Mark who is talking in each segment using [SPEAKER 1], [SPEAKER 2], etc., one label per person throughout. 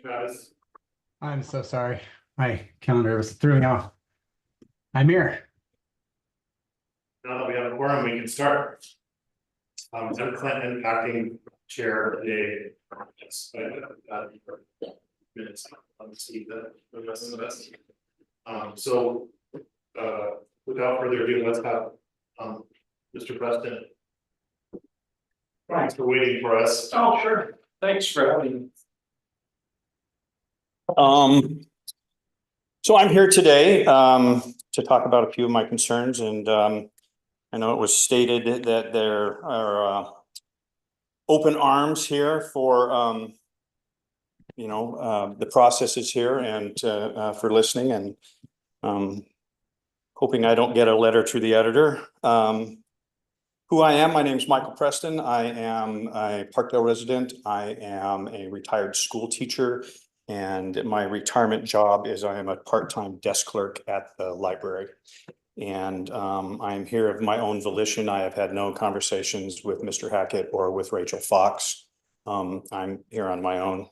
[SPEAKER 1] Travis.
[SPEAKER 2] I'm so sorry. My calendar was threw me off. I'm here.
[SPEAKER 1] Now that we have a quorum, we can start. I'm Clinton, acting chair of the. Yes, minutes. Let's see the rest of the best. So, without further ado, let's have Mr. Preston. Thanks for waiting for us.
[SPEAKER 3] Oh, sure. Thanks for having me. So I'm here today to talk about a few of my concerns, and I know it was stated that there are open arms here for the processes here and for listening, and hoping I don't get a letter to the editor. Who I am, my name is Michael Preston. I am a Parkdale resident. I am a retired school teacher, and my retirement job is I am a part-time desk clerk at the library. And I'm here of my own volition. I have had no conversations with Mr. Hackett or with Rachel Fox. I'm here on my own.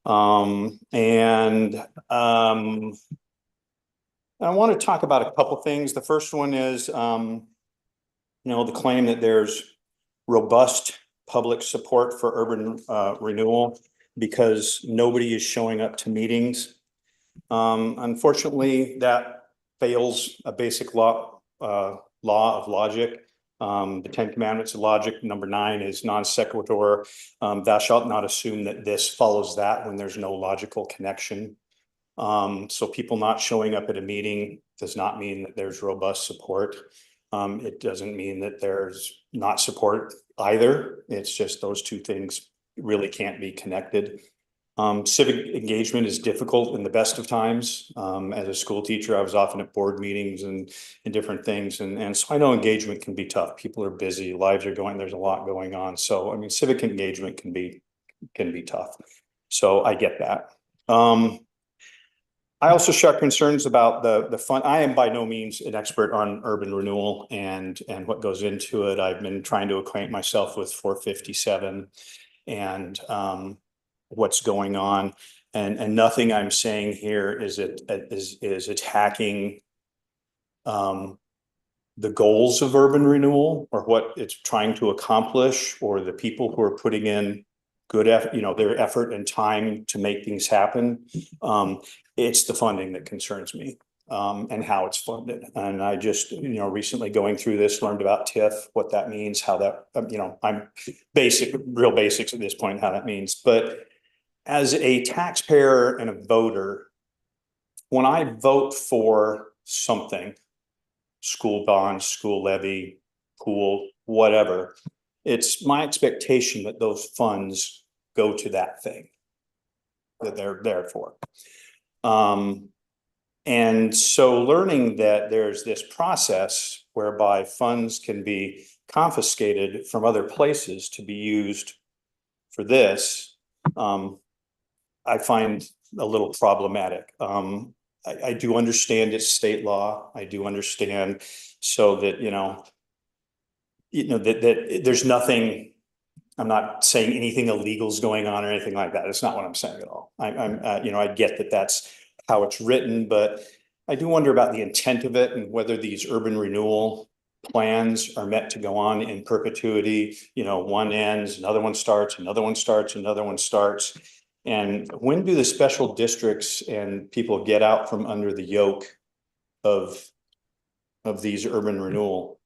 [SPEAKER 3] I want to talk about a couple things. The first one is the claim that there's robust public support for urban renewal because nobody is showing up to meetings. Unfortunately, that fails a basic law of logic. The 10 Commandments of logic, number 9 is non sequitur. Thou shalt not assume that this follows that when there's no logical connection. So people not showing up at a meeting does not mean that there's robust support. It doesn't mean that there's not support either. It's just those two things really can't be connected. Civic engagement is difficult in the best of times. As a school teacher, I was often at board meetings and different things. And so I know engagement can be tough. People are busy, lives are going, there's a lot going on. So, I mean, civic engagement can be tough. So I get that. I also share concerns about the fund. I am by no means an expert on urban renewal and what goes into it. I've been trying to acquaint myself with 457 and what's going on, and nothing I'm saying here is attacking the goals of urban renewal or what it's trying to accomplish or the people who are putting in good effort, their effort and time to make things happen. It's the funding that concerns me, and how it's funded. And I just, recently going through this, learned about TIF, what that means, how that, I'm real basics at this point, how that means. But as a taxpayer and a voter, when I vote for something, school bonds, school levy, pool, whatever, it's my expectation that those funds go to that thing that they're there for. And so learning that there's this process whereby funds can be confiscated from other places to be used for this, I find a little problematic. I do understand it's state law. I do understand so that, that there's nothing, I'm not saying anything illegal is going on or anything like that. It's not what I'm saying at all. I get that that's how it's written, but I do wonder about the intent of it and whether these urban renewal plans are meant to go on in perpetuity. One ends, another one starts, another one starts, another one starts. And when do the special districts and people get out from under the yoke of these urban renewal,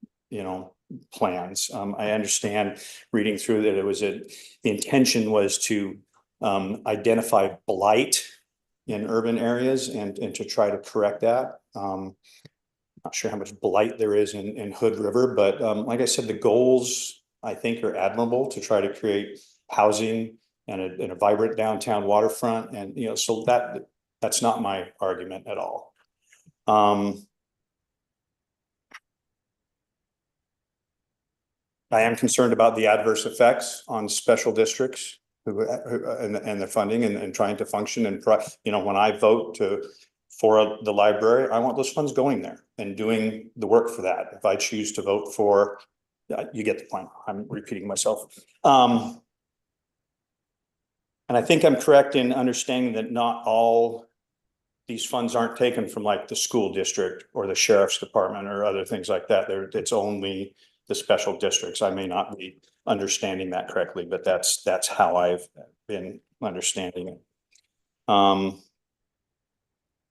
[SPEAKER 3] plans? I understand reading through that the intention was to identify blight in urban areas and to try to correct that. Not sure how much blight there is in Hood River, but like I said, the goals I think are admirable to try to create housing and a vibrant downtown waterfront. And, so that's not my argument at all. I am concerned about the adverse effects on special districts and the funding and trying to function. And, when I vote for the library, I want those funds going there and doing the work for that. If I choose to vote for, you get the point. I'm repeating myself. And I think I'm correct in understanding that not all these funds aren't taken from like the school district or the sheriff's department or other things like that. It's only the special districts. I may not be understanding that correctly, but that's how I've been understanding it.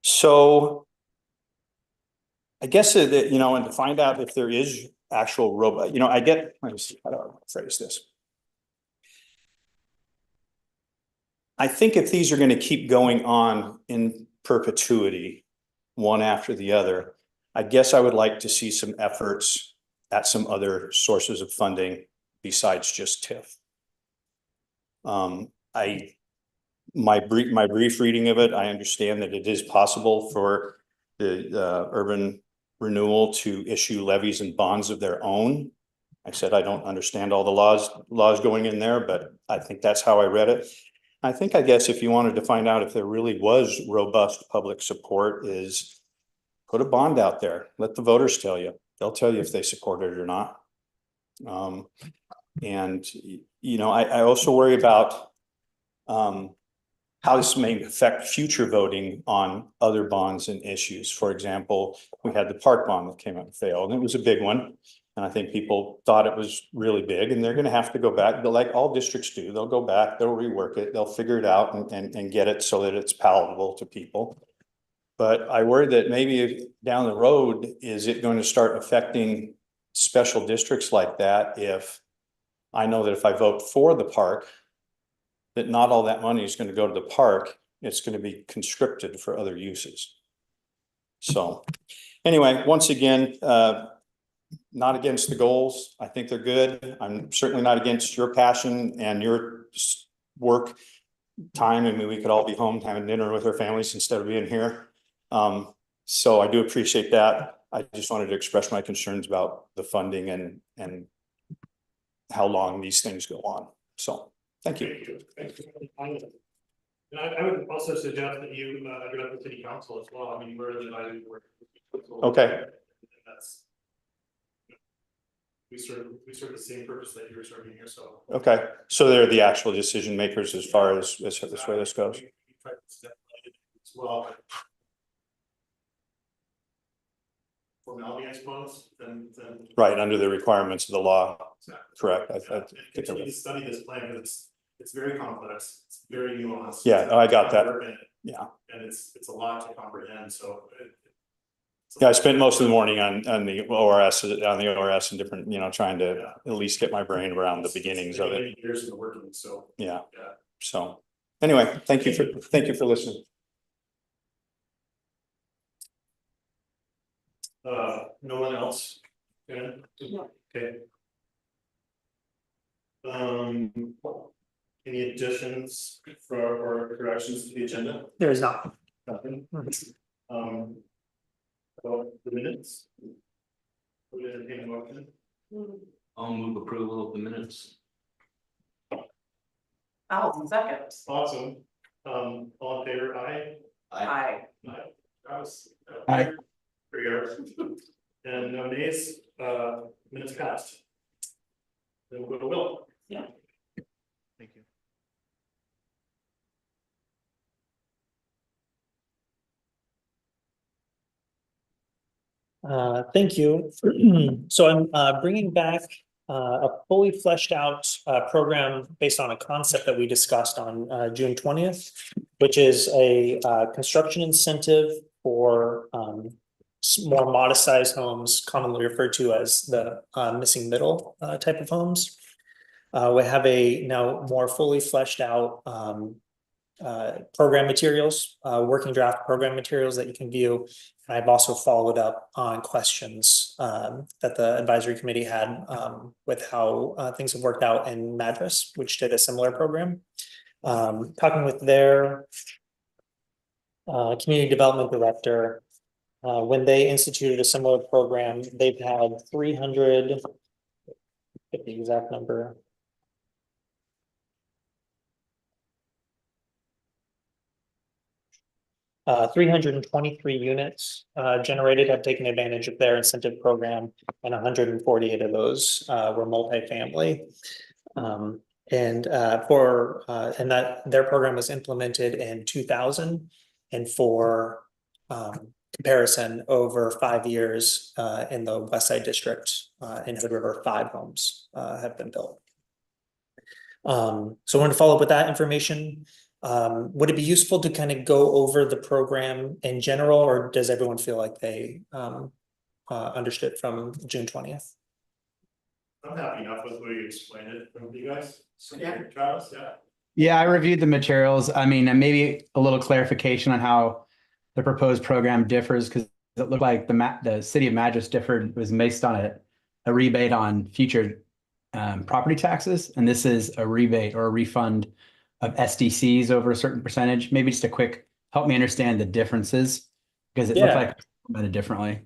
[SPEAKER 3] So I guess that, you know, and to find out if there is actual robot, you know, let me see, how do I phrase this? I think if these are going to keep going on in perpetuity, one after the other, I guess I would like to see some efforts at some other sources of funding besides just TIF. My brief reading of it, I understand that it is possible for the urban renewal to issue levies and bonds of their own. I said I don't understand all the laws going in there, but I think that's how I read it. I guess if you wanted to find out if there really was robust public support, is put a bond out there. Let the voters tell you. They'll tell you if they support it or not. And you know, I also worry about how this may affect future voting on other bonds and issues. For example, we had the park bond that came out and failed, and it was a big one. And I think people thought it was really big, and they're going to have to go back, but like all districts do, they'll go back, they'll rework it, they'll figure it out and get it so that it's palatable to people. But I worry that maybe down the road, is it going to start affecting special districts like that? If I know that if I vote for the park, that not all that money is going to go to the park, it's going to be conscripted for other uses. So anyway, once again, not against the goals. I think they're good. I'm certainly not against your passion and your work time. I mean, we could all be home having dinner with our families instead of being here. So I do appreciate that. I just wanted to express my concerns about the funding and how long these things go on. So thank you.
[SPEAKER 1] Thank you. And I would also suggest that you address the city council as well. I mean, we're the advisory board.
[SPEAKER 3] Okay.
[SPEAKER 1] That's, we serve the same purpose that you're serving here. So
[SPEAKER 3] Okay, so they're the actual decision makers as far as this way this goes.
[SPEAKER 1] As well. Formality, I suppose, then
[SPEAKER 3] Right, under the requirements of the law.
[SPEAKER 1] exactly.
[SPEAKER 3] Correct.
[SPEAKER 1] Continue to study this plan because it's very complex, it's very nuanced.
[SPEAKER 3] Yeah, I got that.
[SPEAKER 1] Yeah, and it's a lot to comprehend. So
[SPEAKER 3] yeah, I spent most of the morning on the ORS and different, you know, trying to at least get my brain around the beginnings of it.
[SPEAKER 1] Years in the working, so
[SPEAKER 3] yeah. So anyway, thank you for listening.
[SPEAKER 1] No one else? Yeah. Okay. Any additions or corrections to the agenda?
[SPEAKER 4] There is not.
[SPEAKER 1] Nothing. About the minutes? Put it in a motion.
[SPEAKER 5] I'll move approval of the minutes.
[SPEAKER 6] Allison seconds.
[SPEAKER 1] Awesome. All in favor, aye?
[SPEAKER 6] Aye.
[SPEAKER 1] Aye. Travis?
[SPEAKER 2] Aye.
[SPEAKER 1] There you go. And no nays, minutes passed. Then we'll go to Will.
[SPEAKER 6] Yeah.
[SPEAKER 1] Thank you.
[SPEAKER 4] Thank you. So I'm bringing back a fully fleshed out program based on a concept that we discussed on June 20th, which is a construction incentive for more modest sized homes, commonly referred to as the missing middle type of homes. We have a now more fully fleshed out program materials, working draft program materials that you can view. And I've also followed up on questions that the advisory committee had with how things have worked out in Madras, which did a similar program. Talking with their community development director, when they instituted a similar program, they've had 300, get the exact number. 323 units generated have taken advantage of their incentive program, and 148 of those were multifamily. And and that their program was implemented in 2000. And for comparison, over 5 years in the West Side District in Hood River, 5 homes have been built. So I wanted to follow up with that information. Would it be useful to kind of go over the program in general, or does everyone feel like they understood from June 20th?
[SPEAKER 1] I'm happy enough with the way you explained it from you guys.
[SPEAKER 6] Yeah.
[SPEAKER 1] Travis, yeah.
[SPEAKER 2] Yeah, I reviewed the materials. I mean, and maybe a little clarification on how the proposed program differs, because it looked like the city of Madras was based on a rebate on future property taxes, and this is a rebate or a refund of SDCs over a certain percentage. Maybe just a quick help me understand the differences, because it looked like it was implemented differently.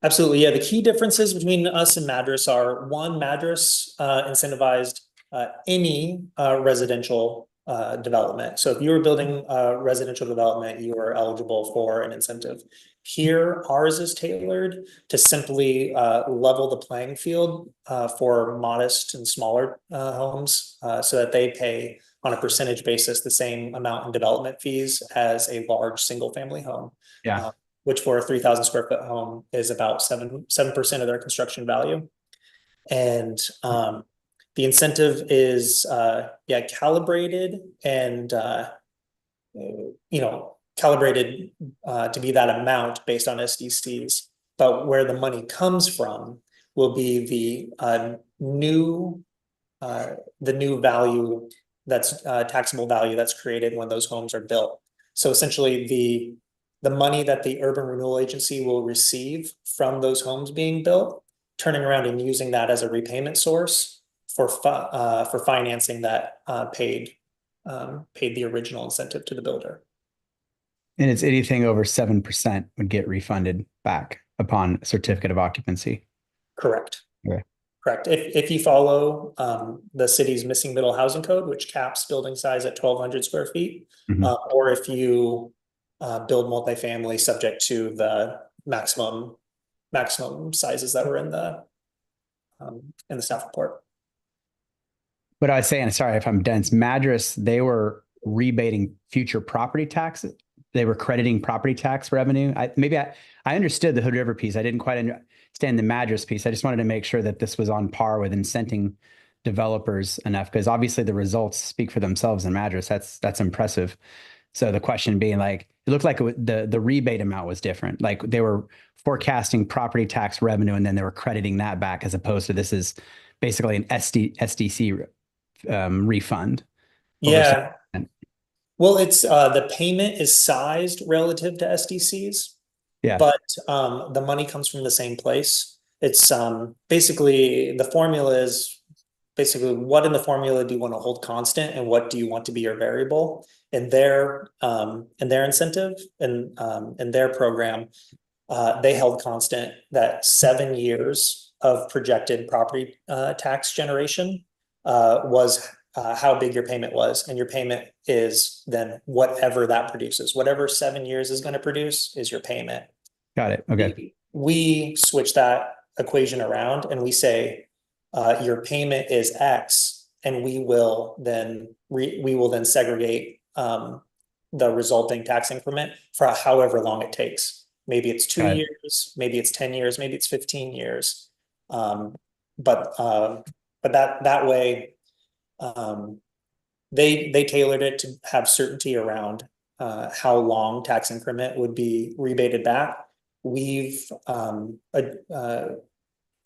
[SPEAKER 4] Absolutely. Yeah. The key differences between us and Madras are, one, Madras incentivized any residential development. So if you were building a residential development, you were eligible for an incentive. Here, ours is tailored to simply level the playing field for modest and smaller homes so that they pay on a percentage basis the same amount in development fees as a large single family home.
[SPEAKER 2] Yeah.
[SPEAKER 4] Which for a 3,000 square foot home is about 7% of their construction value. And the incentive is calibrated and calibrated to be that amount based on SDCs. But where the money comes from will be the new value that's taxable value that's created when those homes are built. So essentially the money that the Urban Renewal Agency will receive from those homes being built, turning around and using that as a repayment source for financing that paid the original incentive to the builder.
[SPEAKER 2] And it's anything over 7% would get refunded back upon certificate of occupancy.
[SPEAKER 4] Correct.
[SPEAKER 2] Okay.
[SPEAKER 4] Correct. If you follow the city's missing middle housing code, which caps building size at 1,200 square feet, or if you build multifamily subject to the maximum sizes that were in the staff report.
[SPEAKER 2] But I was saying, sorry if I'm dense, Madras, they were rebating future property taxes. They were crediting property tax revenue. I understood the Hood River piece. I didn't quite understand the Madras piece. I just wanted to make sure that this was on par with incenting developers enough, because obviously the results speak for themselves in Madras. That's impressive. So the question being, like, it looked like the rebate amount was different. Like they were forecasting property tax revenue and then they were crediting that back, as opposed to this is basically an SDC refund.
[SPEAKER 4] Yeah. Well, it's the payment is sized relative to SDCs, but the money comes from the same place. It's basically the formula is basically what in the formula do you want to hold constant and what do you want to be your variable. In their incentive and in their program, they held constant that 7 years of projected property tax generation was how big your payment was, and your payment is then whatever that produces. Whatever 7 years is going to produce is your payment.
[SPEAKER 2] Got it. Okay.
[SPEAKER 4] We switch that equation around and we say your payment is X, and we will then segregate the resulting tax increment for however long it takes. Maybe it's 2 years, maybe it's 10 years, maybe it's 15 years. But that way, they tailored it to have certainty around how long tax increment would be rebated back. We've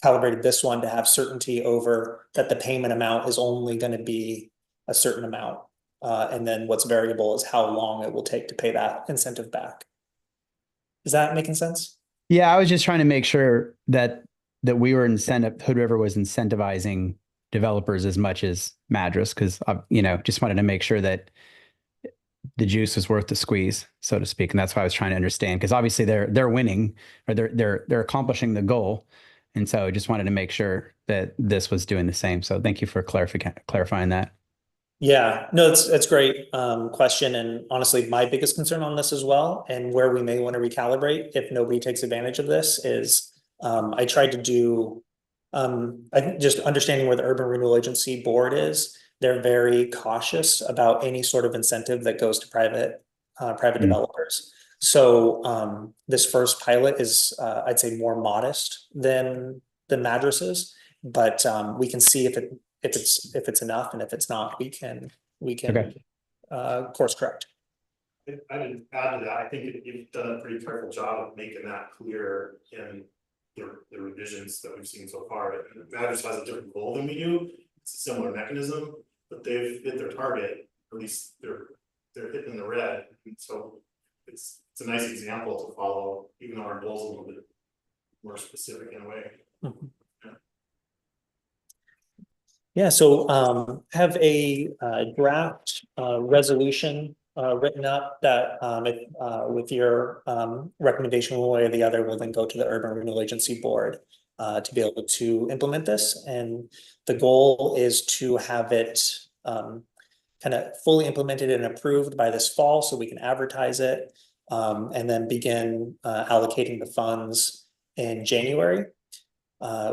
[SPEAKER 4] calibrated this one to have certainty over that the payment amount is only going to be a certain amount. And then what's variable is how long it will take to pay that incentive back. Is that making sense?
[SPEAKER 2] Yeah, I was just trying to make sure that we were Hood River was incentivizing developers as much as Madras, because just wanted to make sure that the juice was worth the squeeze, so to speak. And that's why I was trying to understand, because obviously they're winning, or they're accomplishing the goal. And so I just wanted to make sure that this was doing the same. So thank you for clarifying that.
[SPEAKER 4] Yeah, no, it's great question. And honestly, my biggest concern on this as well, and where we may want to recalibrate if nobody takes advantage of this, is I tried to do I think just understanding where the Urban Renewal Agency board is. they're very cautious about any sort of incentive that goes to private developers. So this first pilot is, I'd say, more modest than Madras, but we can see if it's enough, and if it's not, we can
[SPEAKER 2] Okay.
[SPEAKER 4] course correct.
[SPEAKER 1] I didn't add to that, I think you've done a pretty careful job of making that clear in the revisions that we've seen so far. Matters has a different goal than we do, it's a similar mechanism, but they've hit their target, or at least they're hitting the red, and so it's a nice example to follow, even though our goal's a little bit more specific in a way.
[SPEAKER 4] Yeah, so have a draft resolution written up that if with your recommendation one way or the other will then go to the Urban Renewal Agency Board to be able to implement this. And the goal is to have it kind of fully implemented and approved by this fall so we can advertise it and then begin allocating the funds in January.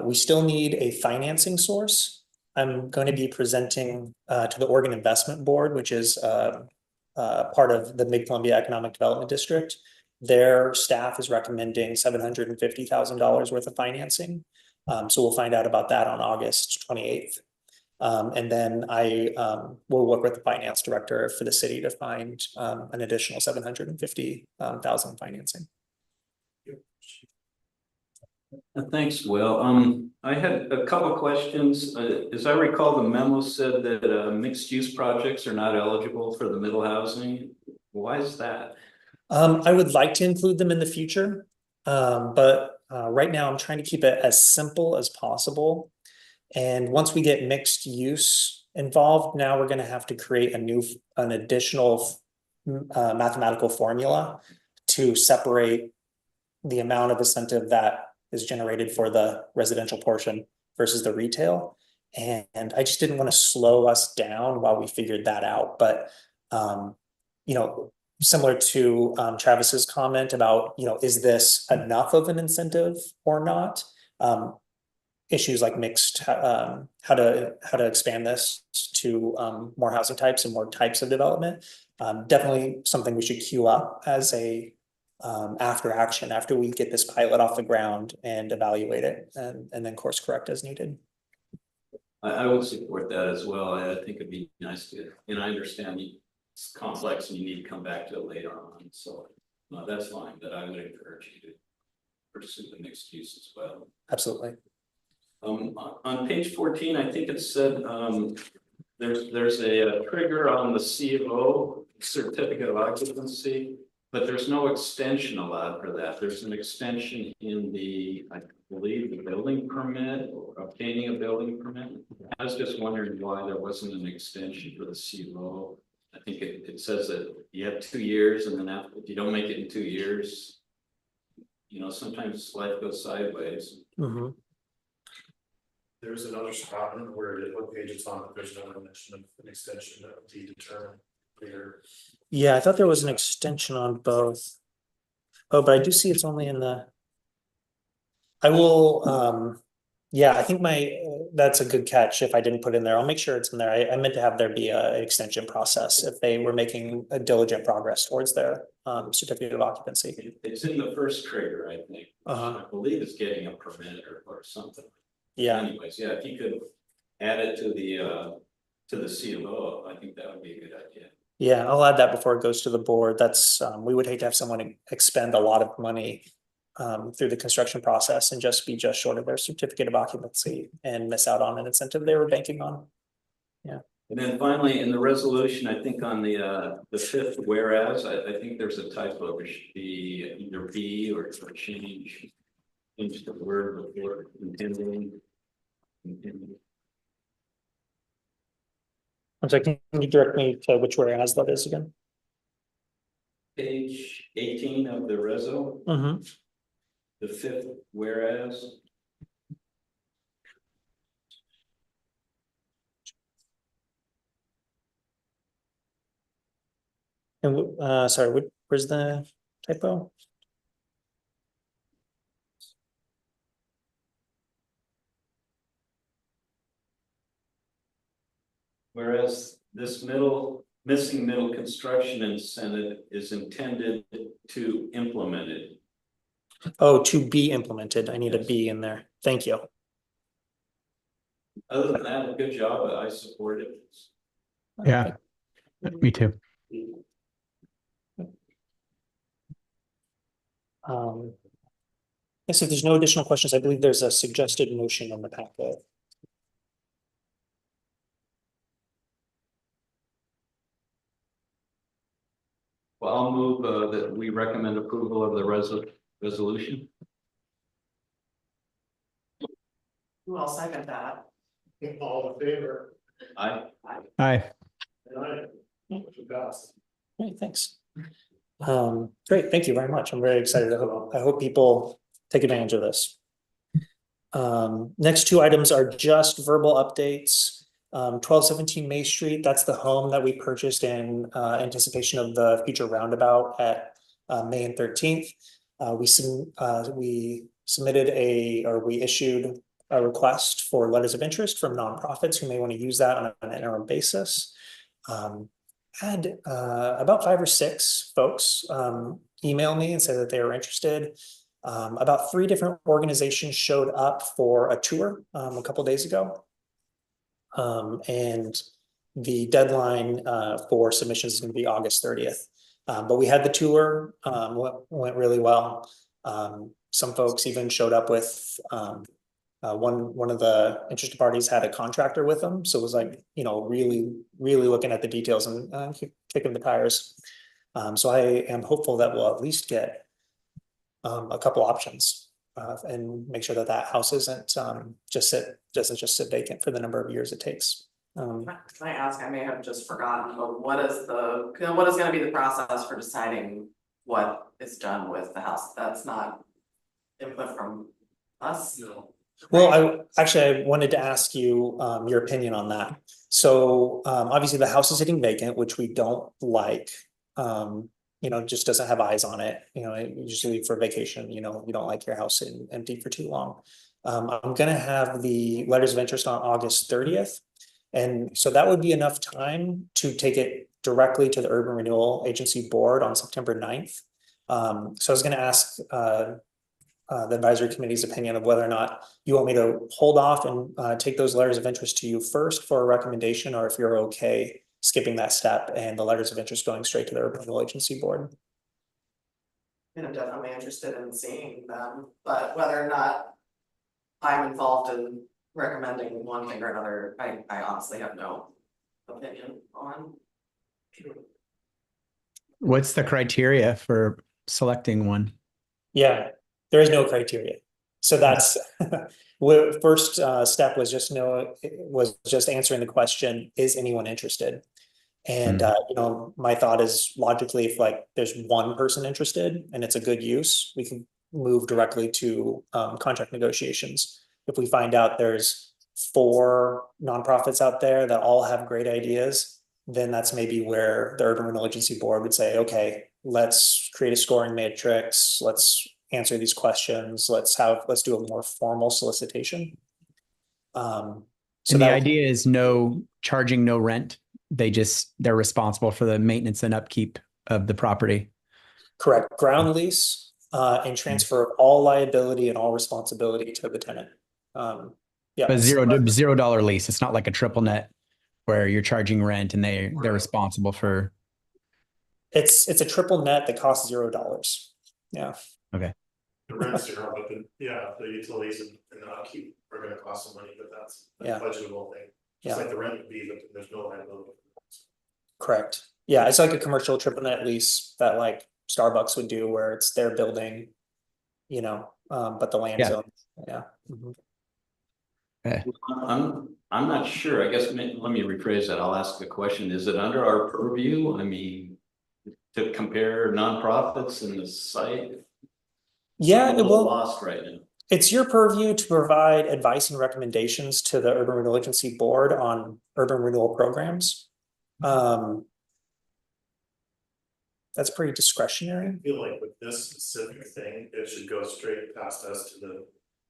[SPEAKER 4] We still need a financing source. I'm going to be presenting to the Oregon Investment Board, which is part of the Mid-Columbia Economic Development District. Their staff is recommending $750,000 worth of financing. So we'll find out about that on August 28th. And then I will work with the finance director for the city to find an additional $750,000 financing.
[SPEAKER 5] Thanks, Will. I had a couple of questions. As I recall, the memo said that mixed use projects are not eligible for the middle housing. Why is that?
[SPEAKER 4] I would like to include them in the future, but right now I'm trying to keep it as simple as possible. And once we get mixed use involved, now we're going to have to create an additional mathematical formula to separate the amount of incentive that is generated for the residential portion versus the retail. And I just didn't want to slow us down while we figured that out. But, you know, similar to Travis's comment about, you know, is this enough of an incentive or not? Issues like mixed, how to expand this to more housing types and more types of development. Definitely something we should queue up as a after action, after we get this pilot off the ground and evaluate it and then course correct as needed.
[SPEAKER 5] I would support that as well. I think it'd be nice to, and I understand it's complex and you need to come back to it later on. So that's fine, but I would encourage you to pursue the mixed use as well.
[SPEAKER 4] Absolutely.
[SPEAKER 5] On page 14, I think it said there's a trigger on the C of O, certificate of occupancy, but there's no extension allowed for that. There's an extension in the, I believe, the building permit or obtaining a building permit. I was just wondering why there wasn't an extension for the C of O. I think it says that you have 2 years, and then after, if you don't make it in 2 years, you know, sometimes life goes sideways.
[SPEAKER 4] Mm-hmm.
[SPEAKER 1] There's another spot, I don't know what page it's on, but there's another mention of an extension that would be determined later.
[SPEAKER 4] Yeah, I thought there was an extension on both. Oh, but I do see it's only in the. I will, yeah, I think that's a good catch if I didn't put it in there. I'll make sure it's in there. I meant to have there be an extension process if they were making a diligent progress towards their certificate of occupancy.
[SPEAKER 5] It's in the first trigger, I think.
[SPEAKER 4] Uh-huh.
[SPEAKER 5] I believe it's getting a permit or something.
[SPEAKER 4] Yeah.
[SPEAKER 5] Anyways, yeah, if you could add it to the C of O, I think that would be a good idea.
[SPEAKER 4] Yeah, I'll add that before it goes to the board. That's, we would hate to have someone expend a lot of money through the construction process and just be short of their certificate of occupancy and miss out on an incentive they were banking on. Yeah.
[SPEAKER 5] And then finally, in the resolution, I think on the fifth whereas, I think there's a typo. There should be either B or change the word before intending.
[SPEAKER 4] I'm sorry, can you direct me to which whereas that is again?
[SPEAKER 5] Page 18 of the reso,
[SPEAKER 4] Mm-hmm.
[SPEAKER 5] the fifth whereas.
[SPEAKER 4] And sorry, where's the typo?
[SPEAKER 5] Whereas this missing middle construction incentive is intended to implement it.
[SPEAKER 4] Oh, to be implemented. I need a B in there. Thank you.
[SPEAKER 5] Other than that, a good job, I support it.
[SPEAKER 2] Yeah, me too.
[SPEAKER 4] Yes, if there's no additional questions, I believe there's a suggested motion on the packet.
[SPEAKER 5] Well, I'll move that we recommend approval of the resolution.
[SPEAKER 6] Who will second that?
[SPEAKER 1] All in favor?
[SPEAKER 5] Aye.
[SPEAKER 2] Aye.
[SPEAKER 1] Motion passed.
[SPEAKER 4] Great, thanks. Great, thank you very much. I'm very excited. I hope people take advantage of this. Next two items are just verbal updates. 1217 May Street, that's the home that we purchased in anticipation of the future roundabout at May and 13th. We issued a request for letters of interest from nonprofits who may want to use that on an interim basis. Had about 5 or 6 folks email me and say that they were interested. About 3 different organizations showed up for a tour a couple days ago. And the deadline for submissions is going to be August 30th. But we had the tour, went really well. Some folks even showed up with one of the interested parties had a contractor with them, so it was like, you know, really looking at the details and kicking the tires. So I am hopeful that we'll at least get a couple options and make sure that that house isn't doesn't just sit vacant for the number of years it takes.
[SPEAKER 6] Can I ask, I may have just forgotten, but what is gonna be the process for deciding what is done with the house? That's not input from us?
[SPEAKER 1] No.
[SPEAKER 4] Well, I wanted to ask you your opinion on that. So obviously the house is sitting vacant, which we don't like. You know, just doesn't have eyes on it. You know, usually for vacation, you know, you don't like your house sitting empty for too long. I'm gonna have the letters of interest on August 30th. And so that would be enough time to take it directly to the Urban Renewal Agency Board on September 9th. So I was gonna ask the advisory committee's opinion of whether or not you want me to hold off and take those letters of interest to you first for a recommendation, or if you're okay skipping that step and the letters of interest going straight to the Urban Renewal Agency Board.
[SPEAKER 6] And I'm definitely interested in seeing them, but whether or not I'm involved in recommending one thing or another, I honestly have no opinion on.
[SPEAKER 2] What's the criteria for selecting one?
[SPEAKER 4] Yeah, there is no criteria. So that's first step was just answering the question, is anyone interested? And you know, my thought is logically, if like there's one person interested and it's a good use, we can move directly to contract negotiations. If we find out there's 4 nonprofits out there that all have great ideas, then that's maybe where the Urban Renewal Agency Board would say, okay, let's create a scoring matrix, let's answer these questions, let's do a more formal solicitation.
[SPEAKER 2] So the idea is charging no rent. They're responsible for the maintenance and upkeep of the property.
[SPEAKER 4] Correct. Ground lease and transfer of all liability and all responsibility to the tenant. Yeah.
[SPEAKER 2] But $0 lease. It's not like a triple net where you're charging rent and they're responsible for.
[SPEAKER 4] It's a triple net that costs $0. Yeah.
[SPEAKER 2] Okay.
[SPEAKER 1] The rent's zero, but the utilities and the upkeep are gonna cost some money, but that's a budgetable thing. Just like the rent would be, but there's no liability.
[SPEAKER 4] Correct. Yeah, it's like a commercial triple net lease that like Starbucks would do, where it's their building, you know, but the land zone. Yeah. Mm-hmm.
[SPEAKER 2] Okay.
[SPEAKER 5] I'm not sure. I guess let me rephrase that. I'll ask the question. Is it under our purview? I mean, to compare nonprofits in the site?
[SPEAKER 4] Yeah,
[SPEAKER 5] I'm a little lost right now.
[SPEAKER 4] It's your purview to provide advice and recommendations to the Urban Renewal Agency Board on urban renewal programs. That's pretty discretionary.
[SPEAKER 1] I feel like with this specific thing, it should go straight past us to the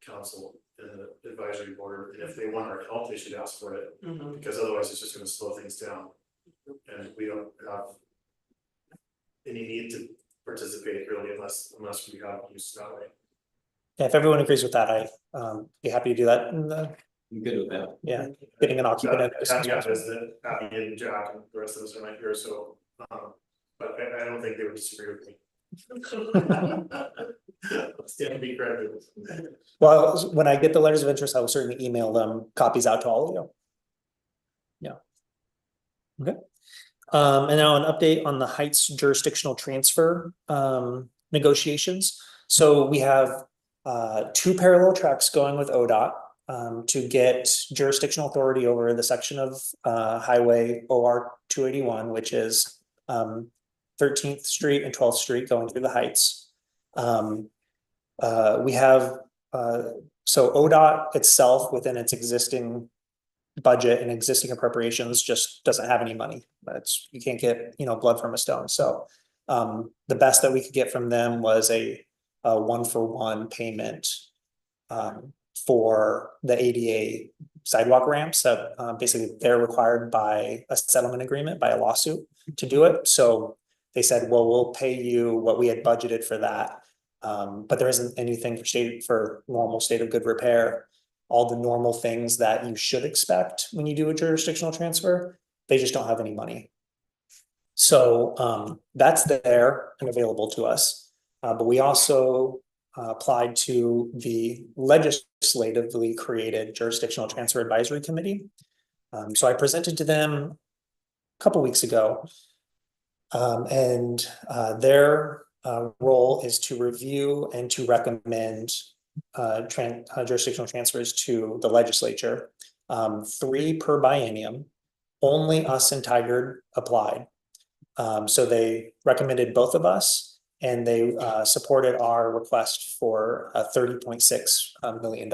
[SPEAKER 1] council and the advisory board, and if they want our help, they should ask for it,
[SPEAKER 6] Mhm.
[SPEAKER 1] because otherwise it's just gonna slow things down. And we don't have any need to participate really unless we have use that way.
[SPEAKER 4] Yeah, if everyone agrees with that, I be happy to do that. And
[SPEAKER 5] I'm good with that.
[SPEAKER 4] yeah, getting an occupant. in.
[SPEAKER 1] Yeah, Abby and Jack and the rest of us are not here, so, but I don't think they would disagree with me. Stand be corrected.
[SPEAKER 4] Well, when I get the letters of interest, I will certainly email them copies out to all of you. Yeah. Okay. And now an update on the Heights jurisdictional transfer negotiations. So we have 2 parallel tracks going with ODOT to get jurisdictional authority over the section of Highway OR 281, which is 13th Street and 12th Street going through the Heights. We have so ODOT itself within its existing budget and existing appropriations just doesn't have any money. That's, you can't get, blood from a stone. So the best that we could get from them was a 1-for-1 payment for the ADA sidewalk ramps that basically they're required by a settlement agreement, by a lawsuit to do it. So they said, well, we'll pay you what we had budgeted for that. But there isn't anything for normal state of good repair. All the normal things that you should expect when you do a jurisdictional transfer, they just don't have any money. So that's there and available to us. But we also applied to the legislatively created Jurisdictional Transfer Advisory Committee. So I presented to them a couple weeks ago. And their role is to review and to recommend jurisdictional transfers to the legislature. 3 per biennium. Only us and Tigard applied. So they recommended both of us, and they supported our request for $30.6 million.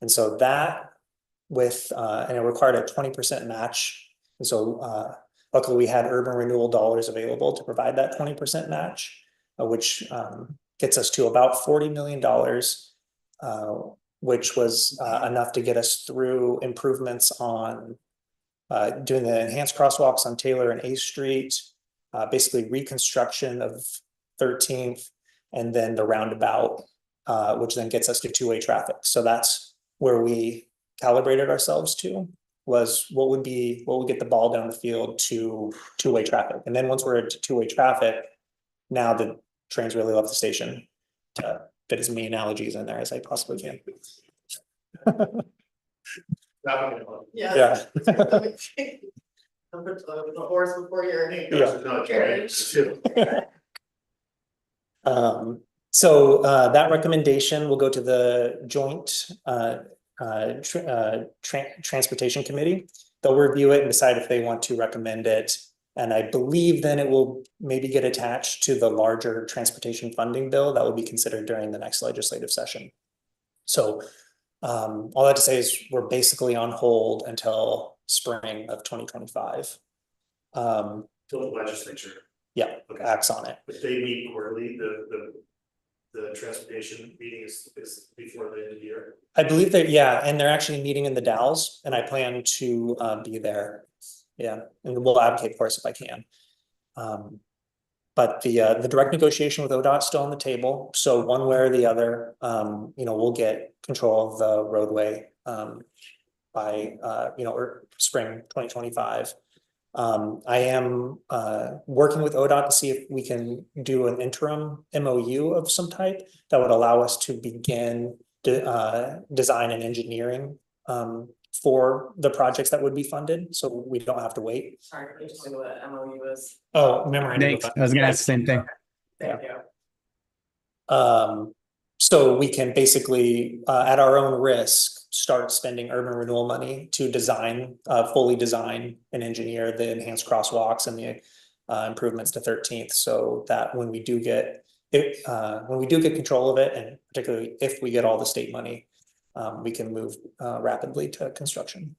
[SPEAKER 4] And so that and it required a 20% match. And so luckily we had urban renewal dollars available to provide that 20% match, which gets us to about $40 million, which was enough to get us through improvements on doing the enhanced crosswalks on Taylor and 8th Street, basically reconstruction of 13th, and then the roundabout, which then gets us to 2-way traffic. So that's where we calibrated ourselves to, was what would get the ball down the field to 2-way traffic. And then once we're at 2-way traffic, now the trains really love the station, to fit as many analogies in there as I possibly can.
[SPEAKER 6] Yeah. Put the horse before your carriage.
[SPEAKER 4] So that recommendation will go to the joint transportation committee. They'll review it and decide if they want to recommend it. And I believe then it will maybe get attached to the larger transportation funding bill that will be considered during the next legislative session. So all that to say is we're basically on hold until spring of 2025.
[SPEAKER 1] Till the legislature.
[SPEAKER 4] Yeah,
[SPEAKER 1] Okay.
[SPEAKER 4] acts on it.
[SPEAKER 1] But they meet quarterly, the transportation meeting is before the end of the year.
[SPEAKER 4] I believe that, yeah, and they're actually meeting in the Dalles, and I plan to be there. Yeah, and we'll advocate for us if I can. But the direct negotiation with ODOT is still on the table. So one way or the other, we'll get control of the roadway by or spring 2025. I am working with ODOT to see if we can do an interim MOU of some type that would allow us to begin design and engineering for the projects that would be funded, so we don't have to wait.
[SPEAKER 6] Sorry, can you just say what MOU is?
[SPEAKER 4] Oh, memorandum.
[SPEAKER 2] Thanks. I was gonna ask the same thing.
[SPEAKER 6] Thank you.
[SPEAKER 4] So we can basically, at our own risk, start spending urban renewal money to fully design and engineer the enhanced crosswalks and the improvements to 13th, so that when we do get control of it, and particularly if we get all the state money, we can move rapidly to construction.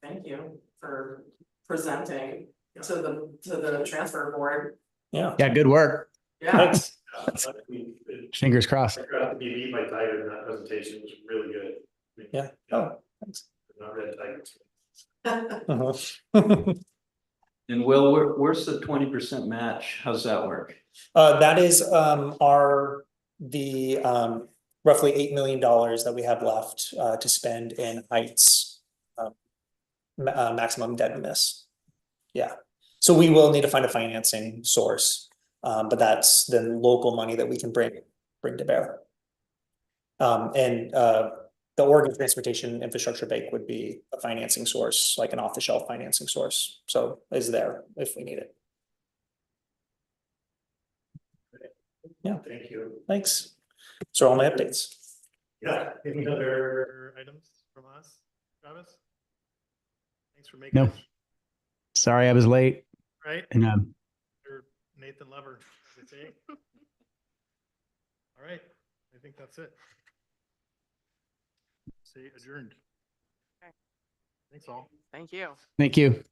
[SPEAKER 6] Thank you for presenting to the transfer board.
[SPEAKER 4] Yeah.
[SPEAKER 2] Yeah, good work.
[SPEAKER 6] Yeah,
[SPEAKER 4] Thanks.
[SPEAKER 2] Fingers crossed.
[SPEAKER 1] I got to be beat by Tiger in that presentation, which was really good. I mean,
[SPEAKER 4] Yeah. Oh, thanks.
[SPEAKER 1] Not red tigers.
[SPEAKER 4] Uh-huh.
[SPEAKER 5] And Will, where's the 20% match? How's that work?
[SPEAKER 4] That is, roughly $8 million that we have left, to spend in Heights. Maximum debt miss. Yeah, so we will need to find a financing source, but that's the local money that we can bring to bear. The Oregon Transportation Infrastructure Bank would be a financing source, like an off-the-shelf financing source, so is there if we need it. Yeah.
[SPEAKER 1] Thank you.
[SPEAKER 4] Thanks. So all my updates.
[SPEAKER 1] Yeah, any other items from us, Travis? Thanks for making
[SPEAKER 2] No.
[SPEAKER 1] it,
[SPEAKER 2] Sorry, I was late.
[SPEAKER 1] right?
[SPEAKER 2] And
[SPEAKER 1] You're Nathan Lover, as they say. All right, I think that's it. Say adjourned.
[SPEAKER 7] Okay.
[SPEAKER 1] Thanks all.
[SPEAKER 7] Thank you.
[SPEAKER 2] thank you.